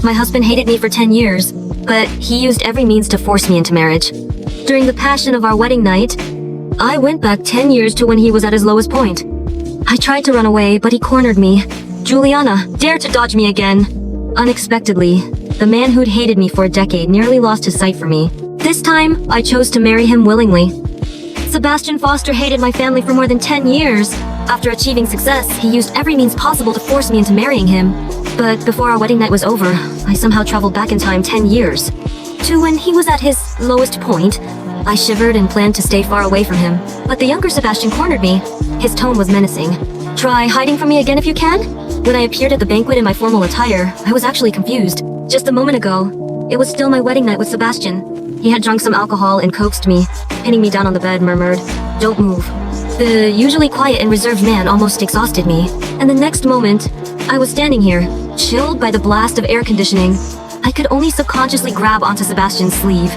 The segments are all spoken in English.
My husband hated me for 10 years, but he used every means to force me into marriage. During the passion of our wedding night, I went back 10 years to when he was at his lowest point. I tried to run away, but he cornered me. Juliana dared to dodge me again. Unexpectedly, the man who'd hated me for a decade nearly lost his sight for me. This time, I chose to marry him willingly. Sebastian Foster hated my family for more than 10 years. After achieving success, he used every means possible to force me into marrying him. But before our wedding night was over, I somehow traveled back in time 10 years. To when he was at his lowest point. I shivered and planned to stay far away from him. But the younger Sebastian cornered me. His tone was menacing. "Try hiding from me again if you can?" When I appeared at the banquet in my formal attire, I was actually confused. Just a moment ago, it was still my wedding night with Sebastian. He had drunk some alcohol and coaxed me, pinning me down on the bed, murmured, "Don't move." The usually quiet and reserved man almost exhausted me. And the next moment, I was standing here, chilled by the blast of air conditioning. I could only subconsciously grab onto Sebastian's sleeve.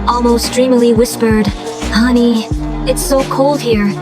Almost dreamily whispered, "Honey, it's so cold here."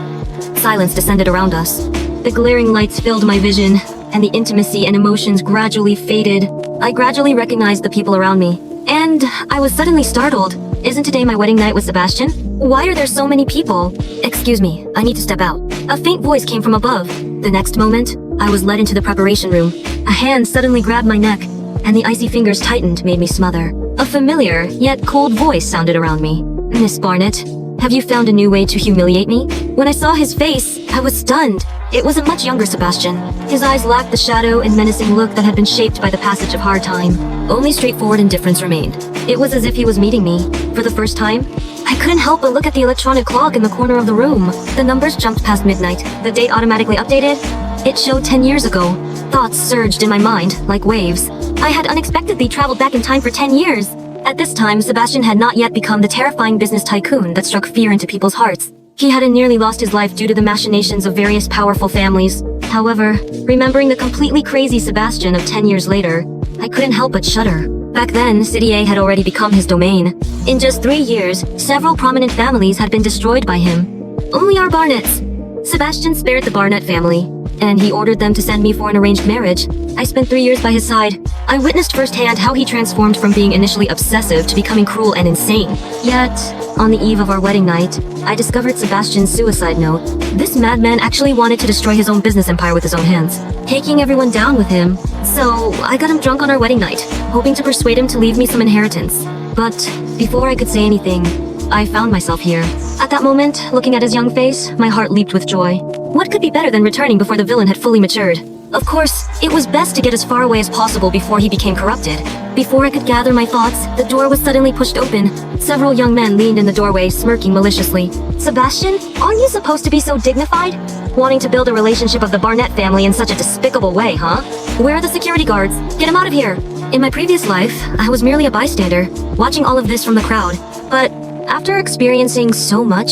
Silence descended around us. The glaring lights filled my vision, and the intimacy and emotions gradually faded. I gradually recognized the people around me. And I was suddenly startled. Isn't today my wedding night with Sebastian? Why are there so many people? "Excuse me, I need to step out." A faint voice came from above. The next moment, I was led into the preparation room. A hand suddenly grabbed my neck, and the icy fingers tightened made me smother. A familiar, yet cold voice sounded around me. "Miss Barnett, have you found a new way to humiliate me?" When I saw his face, I was stunned. It was a much younger Sebastian. His eyes lacked the shadow and menacing look that had been shaped by the passage of hard time. Only straightforward indifference remained. It was as if he was meeting me for the first time. I couldn't help but look at the electronic clock in the corner of the room. The numbers jumped past midnight. The date automatically updated. It showed 10 years ago. Thoughts surged in my mind like waves. I had unexpectedly traveled back in time for 10 years. At this time, Sebastian had not yet become the terrifying business tycoon that struck fear into people's hearts. He hadn't nearly lost his life due to the machinations of various powerful families. However, remembering the completely crazy Sebastian of 10 years later, I couldn't help but shudder. Back then, City A had already become his domain. In just 3 years, several prominent families had been destroyed by him. Only our Barnetts. Sebastian spared the Barnett family, and he ordered them to send me for an arranged marriage. I spent 3 years by his side. I witnessed firsthand how he transformed from being initially obsessive to becoming cruel and insane. Yet, on the eve of our wedding night, I discovered Sebastian's suicide note. This madman actually wanted to destroy his own business empire with his own hands, taking everyone down with him. So, I got him drunk on our wedding night, hoping to persuade him to leave me some inheritance. But, before I could say anything, I found myself here. At that moment, looking at his young face, my heart leaped with joy. What could be better than returning before the villain had fully matured? Of course, it was best to get as far away as possible before he became corrupted. Before I could gather my thoughts, the door was suddenly pushed open. Several young men leaned in the doorway, smirking maliciously. "Sebastian, aren't you supposed to be so dignified? Wanting to build a relationship of the Barnett family in such a despicable way, huh? Where are the security guards? Get him out of here!" In my previous life, I was merely a bystander, watching all of this from the crowd. But after experiencing so much,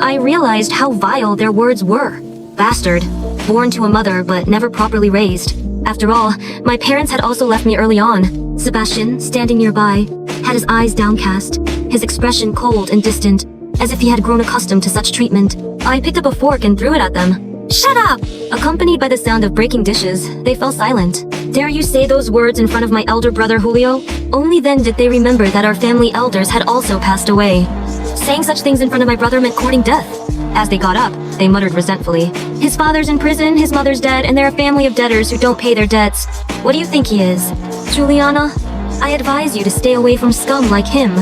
I realized how vile their words were. Bastard. Born to a mother, but never properly raised. After all, my parents had also left me early on. Sebastian, standing nearby, had his eyes downcast, his expression cold and distant, as if he had grown accustomed to such treatment. I picked up a fork and threw it at them. "Shut up!" Accompanied by the sound of breaking dishes, they fell silent. Dare you say those words in front of my elder brother Julio? Only then did they remember that our family elders had also passed away. Saying such things in front of my brother meant courting death. As they got up, they muttered resentfully. "His father's in prison, his mother's dead, and they're a family of debtors who don't pay their debts. What do you think he is? Juliana, I advise you to stay away from scum like him."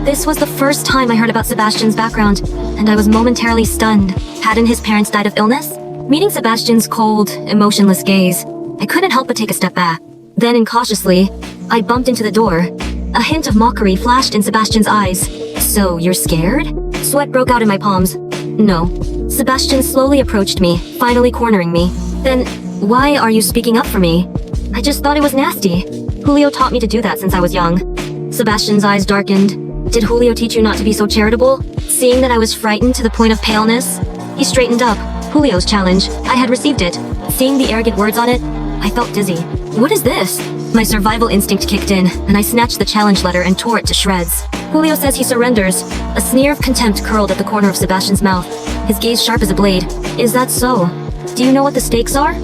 This was the first time I heard about Sebastian's background, and I was momentarily stunned. Hadn't his parents died of illness? Meeting Sebastian's cold, emotionless gaze, I couldn't help but take a step back. Then, incautiously, I bumped into the door. A hint of mockery flashed in Sebastian's eyes. "So, you're scared?" Sweat broke out in my palms. "No." Sebastian slowly approached me, finally cornering me. "Then, why are you speaking up for me?" "I just thought it was nasty. Julio taught me to do that since I was young." Sebastian's eyes darkened. "Did Julio teach you not to be so charitable?" Seeing that I was frightened to the point of paleness, he straightened up. Julio's challenge. I had received it. Seeing the arrogant words on it, I felt dizzy. What is this? My survival instinct kicked in, and I snatched the challenge letter and tore it to shreds. Julio says he surrenders. A sneer of contempt curled at the corner of Sebastian's mouth, his gaze sharp as a blade. "Is that so? Do you know what the stakes are?"